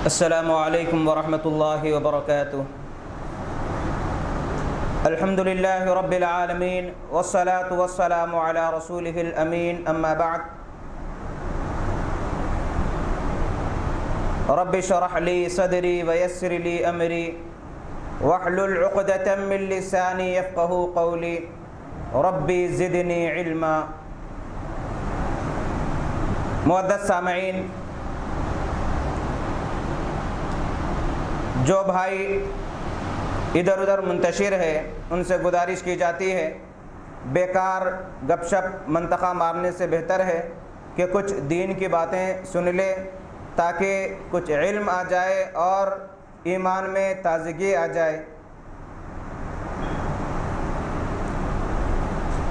السلام علیکم ورحمۃ اللہ وبرکاتہ۔ الحمد للہ رب العالمین والصلاة والسلام علی رسولہ الامین، اما بعد۔ رب اشرح لی صدری ویسر لی امری واحلل عقدۃ من لسانی یفقہوا قولی ربی زدنی علما۔ معزز سامعین، جو بھائی ادھر ادھر منتشر ہے ان سے گزارش کی جاتی ہے بیکار گپ شپ منطقہ مارنے سے بہتر ہے کہ کچھ دین کی باتیں سن لے تاکہ کچھ علم آ جائے اور ایمان میں تازگی آ جائے۔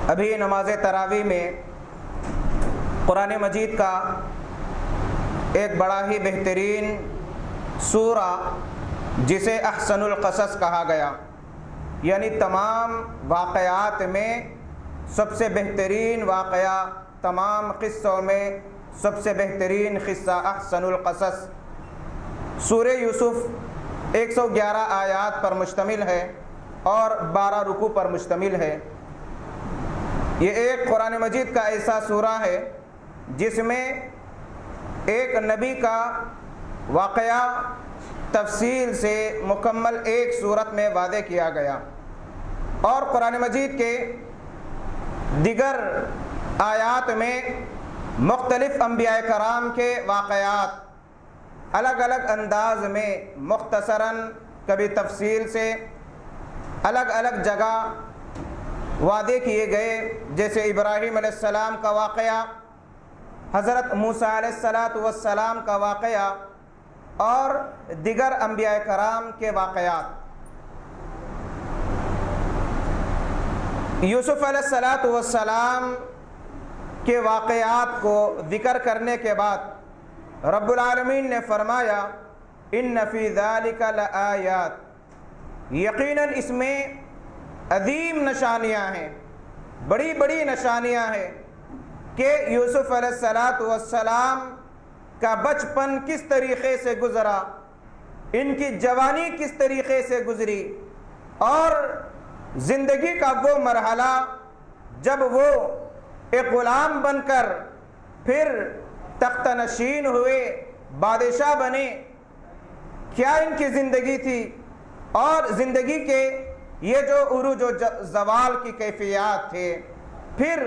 ابھی نماز تراویح میں قرآن مجید کا ایک بڑا ہی بہترین سورہ جسے احسن القصص کہا گیا، یعنی تمام واقعات میں سب سے بہترین واقعہ، تمام قصوں میں سب سے بہترین قصہ احسن القصص، سورہ یوسف 111 آیات پر مشتمل ہے اور 12 رکوع پر مشتمل ہے۔ یہ ایک قرآن مجید کا ایسا سورہ ہے جس میں ایک نبی کا واقعہ تفصیل سے مکمل ایک صورت میں واضح کیا گیا، اور قرآن مجید کے دیگر آیات میں مختلف انبیاء کرام کے واقعات الگ الگ انداز میں مختصراً کبھی تفصیل سے الگ الگ جگہ واضح کیے گئے، جیسے ابراہیم علیہ السلام کا واقعہ، حضرت موسیٰ علیہ السلام کا واقعہ اور دیگر انبیاء کرام کے واقعات۔ یوسف علیہ السلام کے واقعات کو ذکر کرنے کے بعد رب العالمین نے فرمایا ان فی ذالک لآیات، یقیناً اس میں عظیم نشانیاں ہیں، بڑی بڑی نشانیاں ہیں کہ یوسف علیہ السلام کا بچپن کس طریقے سے گزرا، ان کی جوانی کس طریقے سے گزری، اور زندگی کا وہ مرحلہ جب وہ ایک غلام بن کر پھر تخت نشین ہوئے، بادشاہ بنے، کیا ان کی زندگی تھی، اور زندگی کے یہ جو عروج و زوال کی کیفیات تھے۔ پھر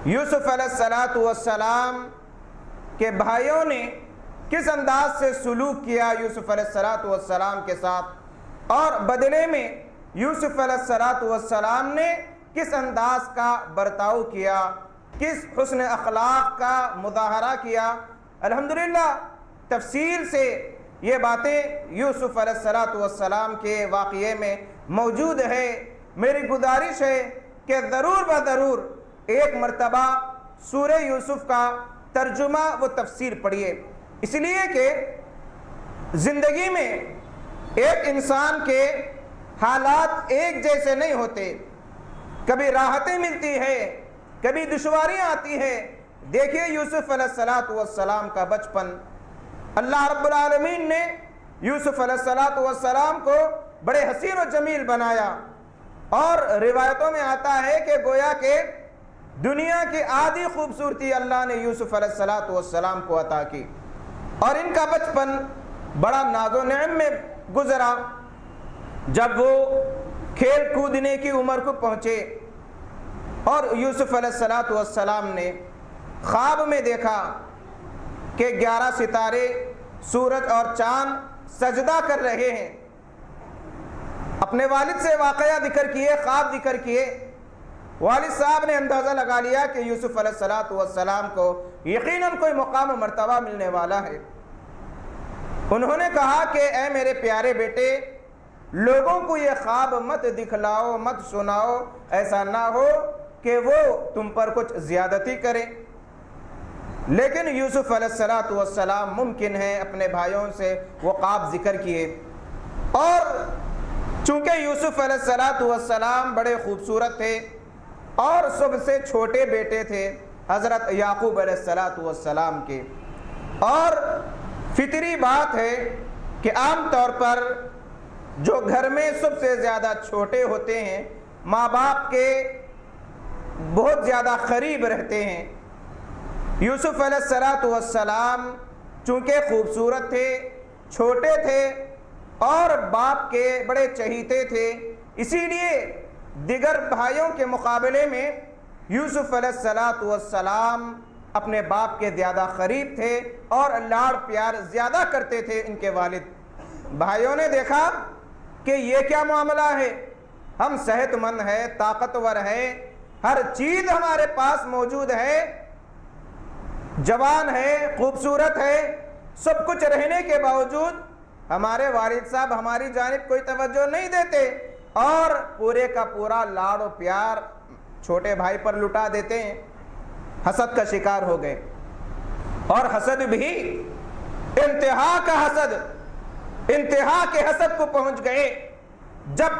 یوسف علیہ السلام کہ بھائیوں نے کس انداز سے سلوک کیا یوسف علیہ السلام کے ساتھ، اور بدلے میں یوسف علیہ السلام نے کس انداز کا برتاؤ کیا، کس حسن اخلاق کا مظاہرہ کیا۔ الحمدللہ تفصیل سے یہ باتیں یوسف علیہ السلام کے واقعے میں موجود ہے۔ میری گزارش ہے کہ ضرور بضرور ایک مرتبہ سورہ یوسف کا ترجمہ و تفسیر پڑھیے، اس لیے کہ زندگی میں ایک انسان کے حالات ایک جیسے نہیں ہوتے، کبھی راحتیں ملتی ہے، کبھی دشواریاں آتی ہیں۔ دیکھیے یوسف علیہ السلام کا بچپن، اللہ رب العالمین نے یوسف علیہ السلام کو بڑے حسین و جمیل بنایا، اور روایتوں میں آتا ہے کہ گویا کہ دنیا کی آدھی خوبصورتی اللہ نے یوسف علیہ السلام کو عطا کی، اور ان کا بچپن بڑا ناز و نعم میں گزرا۔ جب وہ کھیل کودنے کی عمر کو پہنچے اور یوسف علیہ السلام نے خواب میں دیکھا کہ 11 ستارے، سورج اور چاند سجدہ کر رہے ہیں، اپنے والد سے واقعہ ذکر کیے، خواب ذکر کیے۔ والد صاحب نے اندازہ لگا لیا کہ یوسف علیہ السلام کو یقیناً کوئی مقام و مرتبہ ملنے والا ہے۔ انہوں نے کہا کہ اے میرے پیارے بیٹے، لوگوں کو یہ خواب مت دکھلاؤ، مت سناؤ، ایسا نہ ہو کہ وہ تم پر کچھ زیادتی کرے۔ لیکن یوسف علیہ السلام ممکن ہے اپنے بھائیوں سے وہ خواب ذکر کیے، اور چونکہ یوسف علیہ السلام بڑے خوبصورت تھے اور سب سے چھوٹے بیٹے تھے حضرت یعقوب علیہ السلام کے، اور فطری بات ہے کہ عام طور پر جو گھر میں سب سے زیادہ چھوٹے ہوتے ہیں ماں باپ کے بہت زیادہ قریب رہتے ہیں۔ یوسف علیہ السلام چونکہ خوبصورت تھے، چھوٹے تھے اور باپ کے بڑے چہیتے تھے، اسی لیے دیگر بھائیوں کے مقابلے میں یوسف علیہ السلام اپنے باپ کے زیادہ قریب تھے اور لاڑ پیار زیادہ کرتے تھے ان کے والد۔ بھائیوں نے دیکھا کہ یہ کیا معاملہ ہے، ہم صحت مند ہیں، طاقتور ہیں، ہر چیز ہمارے پاس موجود ہے، جوان ہے، خوبصورت ہے، سب کچھ رہنے کے باوجود ہمارے والد صاحب ہماری جانب کوئی توجہ نہیں دیتے اور پورے کا پورا لاڑ و پیار چھوٹے بھائی پر لٹا دیتے ہیں۔ حسد کا شکار ہو گئے، اور حسد بھی انتہا کا حسد، انتہا کے حسد کو پہنچ گئے۔ جب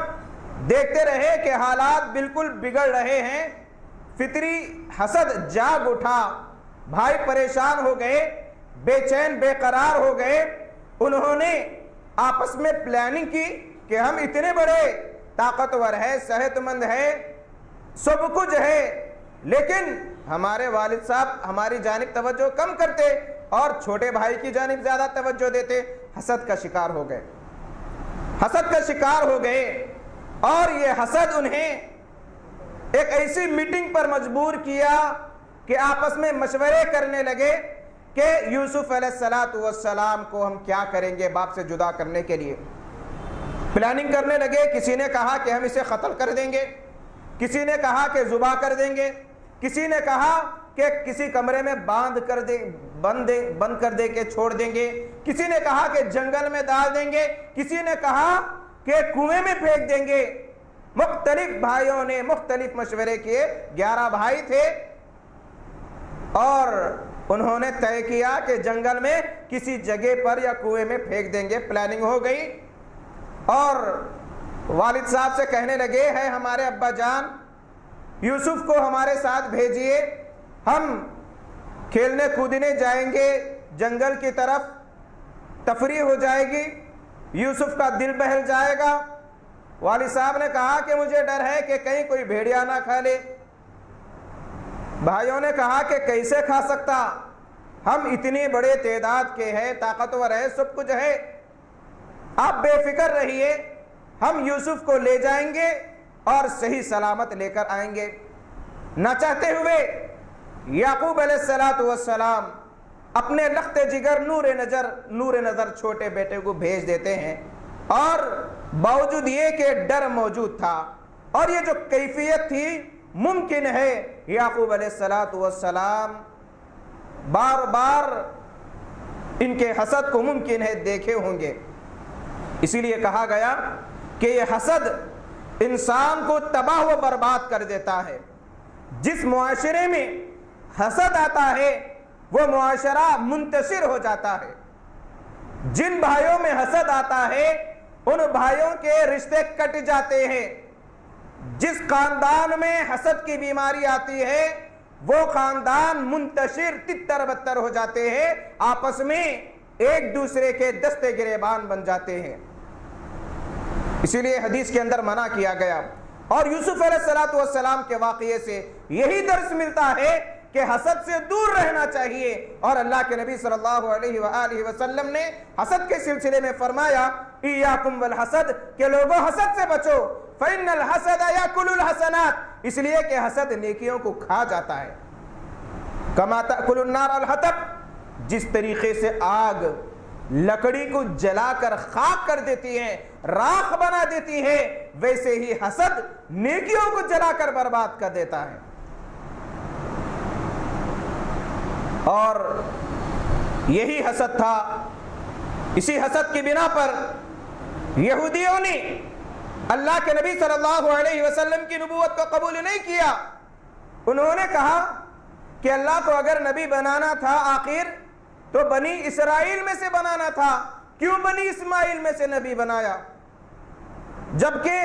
دیکھتے رہے کہ حالات بالکل بگڑ رہے ہیں، فطری حسد جاگ اٹھا، بھائی پریشان ہو گئے، بے چین بے قرار ہو گئے۔ انہوں نے آپس میں پلاننگ کی کہ ہم اتنے بڑے طاقتور ہیں، صحت مند ہیں، سب کچھ ہے، لیکن ہمارے والد صاحب ہماری جانب توجہ کم کرتے اور چھوٹے بھائی کی جانب زیادہ توجہ دیتے۔ حسد کا شکار ہو گئے، حسد کا شکار ہو گئے، اور یہ حسد انہیں ایک ایسی میٹنگ پر مجبور کیا کہ آپس میں مشورے کرنے لگے کہ یوسف علیہ السلام کو ہم کیا کریں گے باپ سے جدا کرنے کے لیے۔ پلاننگ کرنے لگے، کسی نے کہا کہ ہم اسے قتل کر دیں گے، کسی نے کہا کہ ذبح کر دیں گے، کسی نے کہا کہ کسی کمرے میں بند کر دے کے چھوڑ دیں گے، کسی نے کہا کہ جنگل میں ڈال دیں گے، کسی نے کہا کہ کنویں میں پھینک دیں گے۔ مختلف بھائیوں نے مختلف مشورے کیے، 11 بھائی تھے، اور انہوں نے طے کیا کہ جنگل میں کسی جگہ پر یا کنویں میں پھینک دیں گے۔ پلاننگ ہو گئی، اور والد صاحب سے کہنے لگے، ہے ہمارے ابا جان، یوسف کو ہمارے ساتھ بھیجئے، ہم کھیلنے کودنے جائیں گے جنگل کی طرف، تفریح ہو جائے گی، یوسف کا دل بہل جائے گا۔ والد صاحب نے کہا کہ مجھے ڈر ہے کہ کہیں کوئی بھیڑیا نہ کھا لے۔ بھائیوں نے کہا کہ کیسے کھا سکتا، ہم اتنی بڑے تعداد کے ہیں، طاقتور ہے، سب کچھ ہے، آپ بے فکر رہیے، ہم یوسف کو لے جائیں گے اور صحیح سلامت لے کر آئیں گے۔ نہ چاہتے ہوئے یعقوب علیہ السلام اپنے لخت جگر نور نظر چھوٹے بیٹے کو بھیج دیتے ہیں، اور باوجود یہ کہ ڈر موجود تھا اور یہ جو کیفیت تھی، ممکن ہے یعقوب علیہ السلام بار بار ان کے حسد کو ممکن ہے دیکھے ہوں گے۔ اسی لیے کہا گیا کہ یہ حسد انسان کو تباہ و برباد کر دیتا ہے۔ جس معاشرے میں حسد آتا ہے وہ معاشرہ منتشر ہو جاتا ہے۔ جن بھائیوں میں حسد آتا ہے ان بھائیوں کے رشتے کٹ جاتے ہیں۔ جس خاندان میں حسد کی بیماری آتی ہے وہ خاندان منتشر تتر بتر ہو جاتے ہیں، آپس میں ایک دوسرے کے دستے گریبان بن جاتے ہیں۔ اسی لیے حدیث کے اندر منع کیا گیا، اور یوسف علیہ السلام کے واقعے سے یہی درس ملتا ہے کہ حسد سے دور رہنا چاہیے، اور اللہ کے نبی صلی اللہ علیہ وآلہ وسلم نے حسد کے سلسلے میں فرمایا، ایاکم والحسد، کہ لوگوں حسد سے بچو، فإن الحسد یاکل الحسنات، اس لیے کہ حسد نیکیوں کو کھا جاتا ہے۔ کما تأکل النار الحطب، جس طریقے سے آگ لکڑی کو جلا کر خاک کر دیتی ہے، راکھ بنا دیتی ہے، ویسے ہی حسد نیکیوں کو جلا کر برباد کر دیتا ہے۔ اور یہی حسد تھا، اسی حسد کی بنا پر یہودیوں نے اللہ کے نبی صلی اللہ علیہ وسلم کی نبوت کو قبول نہیں کیا۔ انہوں نے کہا کہ اللہ کو اگر نبی بنانا تھا آخر تو بنی اسرائیل میں سے بنانا تھا، کیوں بنی اسماعیل میں سے نبی بنایا؟ جبکہ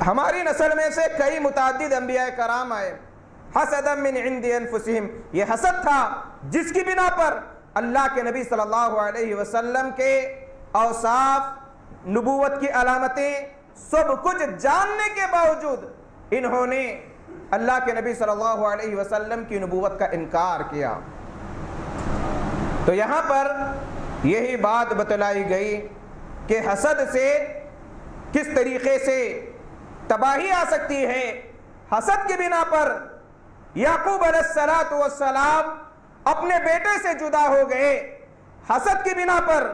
ہماری نسل میں سے کئی متعدد انبیاء کرام آئے۔ حسدا من عند انفسہم، یہ حسد تھا جس کی بنا پر اللہ کے نبی صلی اللہ علیہ وسلم کے اوصاف نبوت کی علامتیں سب کچھ جاننے کے باوجود انہوں نے اللہ کے نبی صلی اللہ علیہ وسلم کی نبوت کا انکار کیا۔ تو یہاں پر یہی بات بتلائی گئی کہ حسد سے کس طریقے سے تباہی آ سکتی ہے۔ حسد کی بنا پر یعقوب علیہ السلام اپنے بیٹے سے جدا ہو گئے۔ حسد کی بنا پر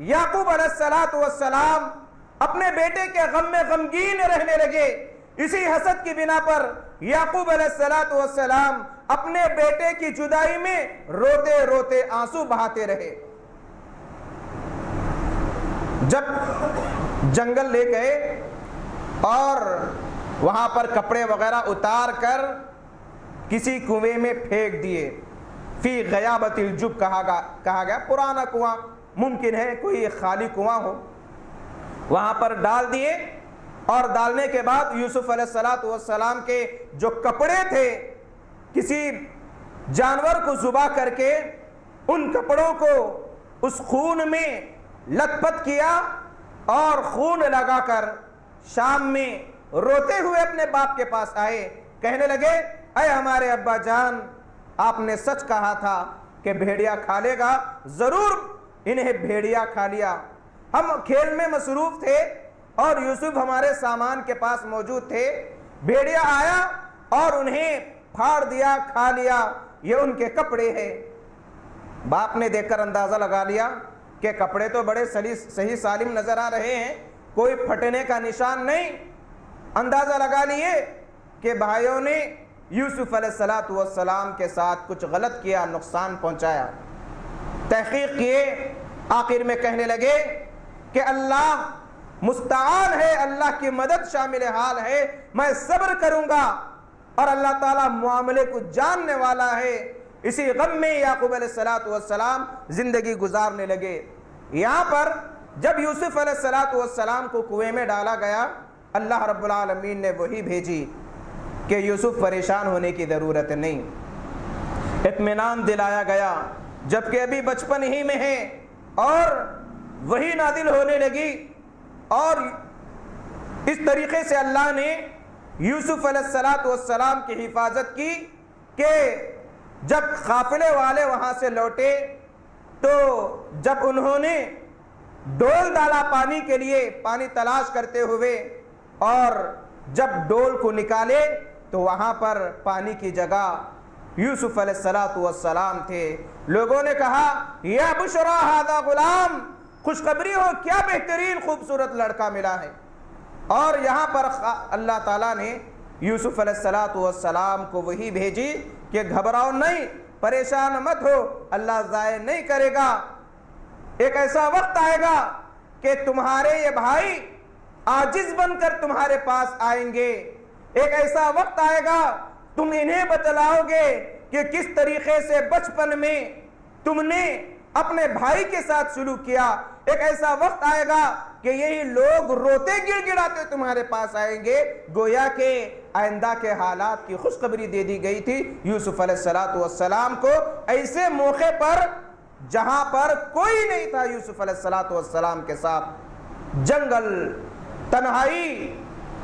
یعقوب علیہ السلام اپنے بیٹے کے غم میں غمگین رہنے لگے۔ اسی حسد کی بنا پر یعقوب علیہ السلام اپنے بیٹے کی جدائی میں روتے روتے آنسو بہاتے رہے۔ جب جنگل لے گئے اور وہاں پر کپڑے وغیرہ اتار کر کسی کنویں میں پھینک دیے، فی غیابت الجب کہا گیا، پرانا کنواں، ممکن ہے کوئی خالی کنواں ہو، وہاں پر ڈال دیے۔ اور ڈالنے کے بعد یوسف علیہ السلام کے جو کپڑے تھے کسی جانور کو ذبح کر کے ان کپڑوں کو اس خون میں لت پت کیا اور خون لگا کر شام میں روتے ہوئے اپنے باپ کے پاس آئے، کہنے لگے اے ہمارے ابا جان، آپ نے سچ کہا تھا کہ بھیڑیا کھا لے گا، ضرور انہیں بھیڑیا کھا لیا۔ ہم کھیل میں مصروف تھے اور یوسف ہمارے سامان کے پاس موجود تھے، بھیڑیا آیا اور انہیں پھاڑ دیا، کھا لیا، یہ ان کے کپڑے ہیں۔ باپ نے دیکھ کر اندازہ لگا لیا کہ کپڑے تو بڑے صحیح سالم نظر آ رہے ہیں، کوئی پھٹنے کا نشان نہیں۔ اندازہ لگا لیے کہ بھائیوں نے یوسف علیہ السلام کے ساتھ کچھ غلط کیا، نقصان پہنچایا۔ تحقیق کیے، آخر میں کہنے لگے کہ اللہ مستعان ہے، اللہ کی مدد شامل حال ہے، میں صبر کروں گا، اور اللہ تعالیٰ معاملے کو جاننے والا ہے۔ اسی غم میں یعقوب علیہ السلام زندگی گزارنے لگے۔ یہاں پر جب یوسف علیہ السلام کو کنویں میں ڈالا گیا، اللہ رب العالمین نے وہی بھیجی کہ یوسف پریشان ہونے کی ضرورت نہیں، اطمینان دلایا گیا، جبکہ ابھی بچپن ہی میں ہے، اور وہی نازل ہونے لگی۔ اور اس طریقے سے اللہ نے یوسف علیہ السلام کی حفاظت کی کہ جب قافلے والے وہاں سے لوٹے تو جب انہوں نے ڈول ڈالا پانی کے لیے، پانی تلاش کرتے ہوئے، اور جب ڈول کو نکالے تو وہاں پر پانی کی جگہ یوسف علیہ السلام تھے۔ لوگوں نے کہا یا بشرا ھذا غلام، خوشخبری ہو، کیا بہترین خوبصورت لڑکا ملا ہے۔ اور یہاں پر اللہ تعالیٰ نے یوسف علیہ السلام کو وہی بھیجی کہ گھبراؤ نہیں، پریشان مت ہو، اللہ ضائع نہیں کرے گا۔ ایک ایسا وقت آئے گا کہ تمہارے یہ بھائی عاجز بن کر تمہارے پاس آئیں گے۔ ایک ایسا وقت آئے گا تم انہیں بتلاؤ گے کہ کس طریقے سے بچپن میں تم نے اپنے بھائی کے ساتھ سلوک کیا۔ ایک ایسا وقت آئے گا کہ یہی لوگ روتے گڑ گڑاتے تمہارے پاس آئیں گے، گویا کہ آئندہ کے حالات کی خوشخبری دے دی گئی تھی یوسف علیہ السلام کو، ایسے موقع پر جہاں پر کوئی نہیں تھا یوسف علیہ السلام کے ساتھ، جنگل، تنہائی،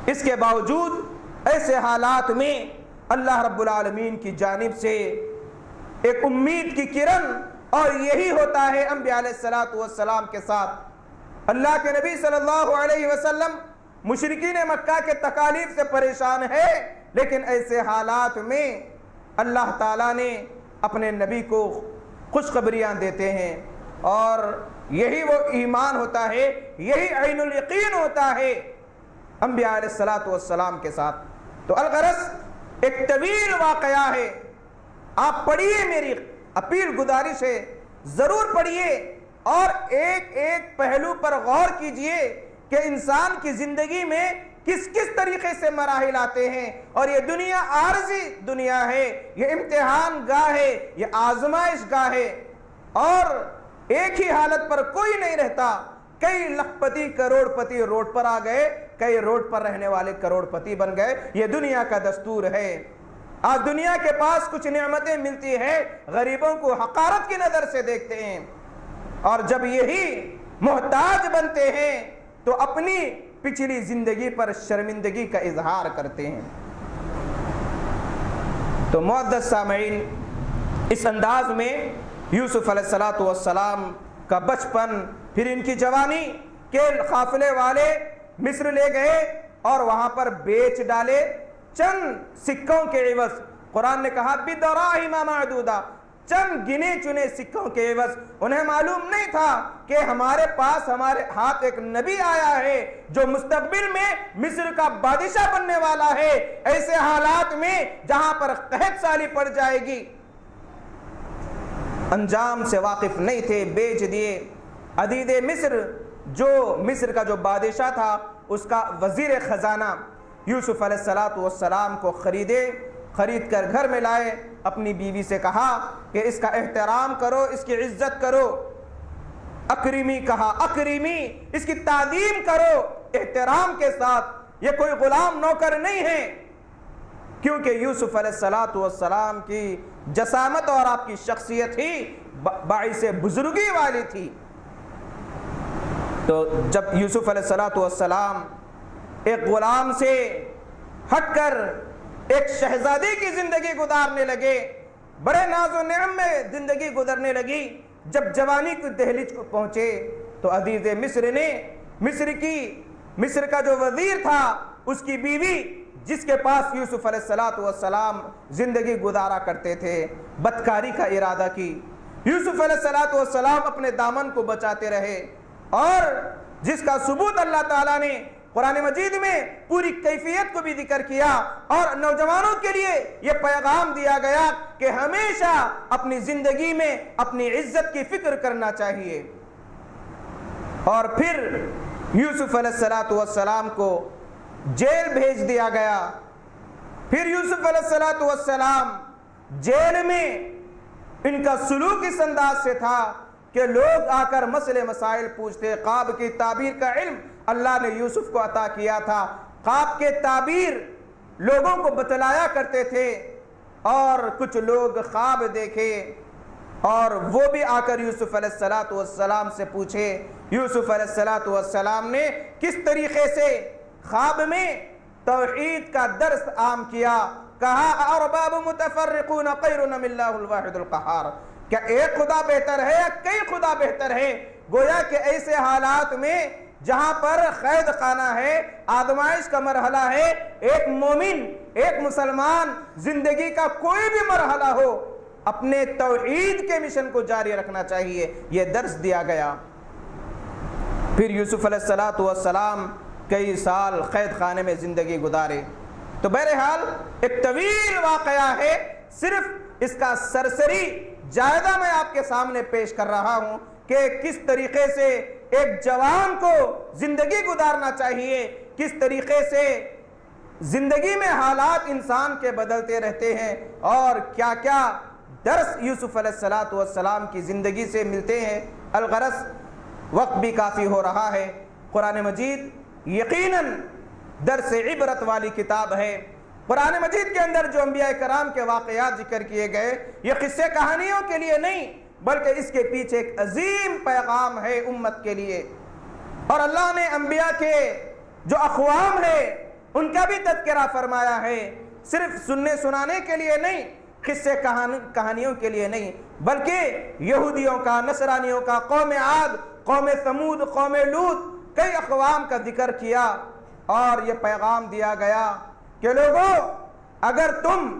اس کے باوجود ایسے حالات میں اللہ رب العالمین کی جانب سے ایک امید کی کرن، اور یہی ہوتا ہے انبیاء علیہ السلام کے ساتھ۔ اللہ کے نبی صلی اللہ علیہ وسلم مشرکین مکہ کے تکالیف سے پریشان ہے، لیکن ایسے حالات میں اللہ تعالیٰ نے اپنے نبی کو خوشخبریاں دیتے ہیں، اور یہی وہ ایمان ہوتا ہے، یہی عین الیقین ہوتا ہے انبیاء علیہ السلام کے ساتھ۔ تو الغرض ایک طویل واقعہ ہے، آپ پڑھیے، میری اپیل گزارش ہے، ضرور پڑھیے اور ایک ایک پہلو پر غور کیجئے کہ انسان کی زندگی میں کس کس طریقے سے مراحل آتے ہیں، اور یہ دنیا عارضی دنیا ہے، یہ امتحان گاہ ہے، یہ آزمائش گاہ ہے، اور ایک ہی حالت پر کوئی نہیں رہتا۔ کئی لکھپتی کروڑ پتی روڈ پر آ گئے، کئی روڈ پر رہنے والے کروڑ پتی بن گئے، یہ دنیا کا دستور ہے۔ آج دنیا کے پاس کچھ نعمتیں ملتی ہیں، غریبوں کو حقارت کی نظر سے دیکھتے ہیں، اور جب یہی محتاج بنتے ہیں تو اپنی پچھلی زندگی پر شرمندگی کا اظہار کرتے ہیں۔ تو معزز سامعین، اس انداز میں یوسف علیہ السلام کا بچپن، پھر ان کی جوانی کے قافلے والے مصر لے گئے اور وہاں پر بیچ ڈالے چند سکوں کے عوض۔ قرآن نے کہا بدراہم معدودہ، چند گنے چنے سکوں کے عوض۔ انہیں معلوم نہیں تھا کہ ہمارے پاس ہمارے ہاتھ ایک نبی آیا ہے جو مستقبل میں مصر کا بادشاہ بننے والا ہے، ایسے حالات میں جہاں پر قحط سالی پڑ جائے گی۔ انجام سے واقف نہیں تھے، بیچ دیے۔ عزیز مصر، جو مصر کا جو بادشاہ تھا، اس کا وزیر خزانہ یوسف علیہ السلام کو خرید کر گھر میں لائے۔ اپنی بیوی سے کہا کہ اس کا احترام کرو، اس کی عزت کرو۔ اکریمی کہا، اکریمی، اس کی تعظیم کرو احترام کے ساتھ، یہ کوئی غلام نوکر نہیں ہے، کیونکہ یوسف علیہ السلام کی جسامت اور آپ کی شخصیت ہی باعث بزرگی والی تھی۔ تو جب یوسف علیہ السلام ایک غلام سے ہٹ کر ایک شہزادی کی زندگی گزارنے لگے، بڑے ناز و نعم میں زندگی گزرنے لگی، جب جوانی کی دہلیز کو پہنچے تو عزیز مصر نے مصر کا جو وزیر تھا، اس کی بیوی جس کے پاس یوسف علیہ السلام زندگی گزارا کرتے تھے، بدکاری کا ارادہ کی۔ یوسف علیہ السلام اپنے دامن کو بچاتے رہے، اور جس کا ثبوت اللہ تعالیٰ نے قرآن مجید میں پوری کیفیت کو بھی ذکر کیا، اور نوجوانوں کے لیے یہ پیغام دیا گیا کہ ہمیشہ اپنی زندگی میں اپنی عزت کی فکر کرنا چاہیے۔ اور پھر یوسف علیہ السلام کو جیل بھیج دیا گیا۔ پھر یوسف علیہ السلام جیل میں ان کا سلوک اس انداز سے تھا کہ لوگ آ کر مسئلے مسائل پوچھتے۔ خواب کی تعبیر کا علم اللہ نے یوسف کو عطا کیا تھا، خواب کے تعبیر لوگوں کو بتلایا کرتے تھے، اور کچھ لوگ خواب دیکھے اور وہ بھی آ کر یوسف علیہ السلام سے پوچھے۔ یوسف علیہ السلام نے کس طریقے سے خواب میں توحید کا درس عام کیا، کہا ارباب متفرقون خیر ام اللہ الواحد القہار، کیا ایک خدا بہتر ہے یا کئی خدا بہتر ہے؟ گویا کہ ایسے حالات میں جہاں پر قید خانہ ہے، آزمائش کا مرحلہ ہے، ایک مومن، ایک مسلمان زندگی کا کوئی بھی مرحلہ ہو، اپنے توحید کے مشن کو جاری رکھنا چاہیے، یہ درس دیا گیا۔ پھر یوسف علیہ السلام کئی سال قید خانے میں زندگی گزارے۔ تو بہرحال ایک طویل واقعہ ہے، صرف اس کا سرسری جائزہ میں آپ کے سامنے پیش کر رہا ہوں کہ کس طریقے سے ایک جوان کو زندگی گزارنا چاہیے، کس طریقے سے زندگی میں حالات انسان کے بدلتے رہتے ہیں، اور کیا کیا درس یوسف علیہ السلام کی زندگی سے ملتے ہیں۔ الغرض وقت بھی کافی ہو رہا ہے۔ قرآن مجید یقیناً درس عبرت والی کتاب ہے۔ قرآن مجید کے اندر جو انبیاء کرام کے واقعات ذکر کیے گئے، یہ قصے کہانیوں کے لیے نہیں، بلکہ اس کے پیچھے ایک عظیم پیغام ہے امت کے لیے۔ اور اللہ نے انبیاء کے جو اقوام ہے ان کا بھی تذکرہ فرمایا ہے، صرف سننے سنانے کے لیے نہیں، قصے کہانیوں کے لیے نہیں، بلکہ یہودیوں کا، نصرانیوں کا، قوم عاد، قوم ثمود، قوم لوط، کئی اقوام کا ذکر کیا، اور یہ پیغام دیا گیا کہ لوگوں، اگر تم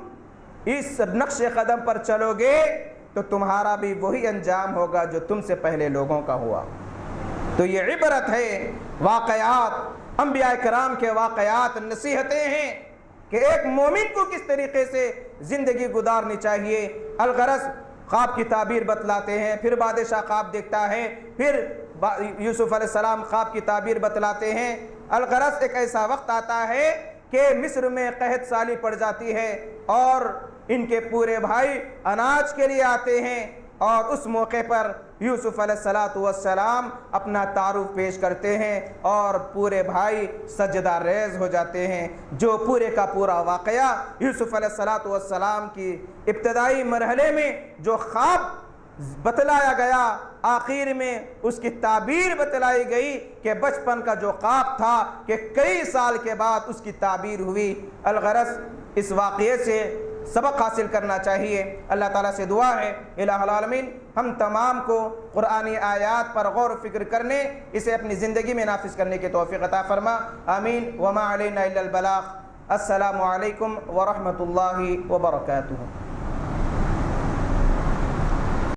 اس نقش قدم پر چلو گے تو تمہارا بھی وہی انجام ہوگا جو تم سے پہلے لوگوں کا ہوا۔ تو یہ عبرت ہے، واقعات، انبیاء کرام کے واقعات نصیحتیں ہیں کہ ایک مومن کو کس طریقے سے زندگی گزارنی چاہیے۔ الغرض خواب کی تعبیر بتلاتے ہیں، پھر بادشاہ خواب دیکھتا ہے، پھر یوسف علیہ السلام خواب کی تعبیر بتلاتے ہیں۔ الغرض ایک ایسا وقت آتا ہے کہ مصر میں قحط سالی پڑ جاتی ہے، اور ان کے پورے بھائی اناج کے لیے آتے ہیں، اور اس موقع پر یوسف علیہ السلام اپنا تعارف پیش کرتے ہیں، اور پورے بھائی سجدہ ریز ہو جاتے ہیں۔ جو پورے کا پورا واقعہ یوسف علیہ السلام کی ابتدائی مرحلے میں جو خواب بتلایا گیا، آخر میں اس کی تعبیر بتلائی گئی کہ بچپن کا جو خواب تھا کہ کئی سال کے بعد اس کی تعبیر ہوئی۔ الغرض اس واقعے سے سبق حاصل کرنا چاہیے۔ اللہ تعالیٰ سے دعا ہے الہ العالمین ہم تمام کو قرآنی آیات پر غور و فکر کرنے، اسے اپنی زندگی میں نافذ کرنے کی توفیق عطا فرما، آمین۔ وما علینا الا البلاغ۔ السلام علیکم ورحمۃ اللہ وبرکاتہ۔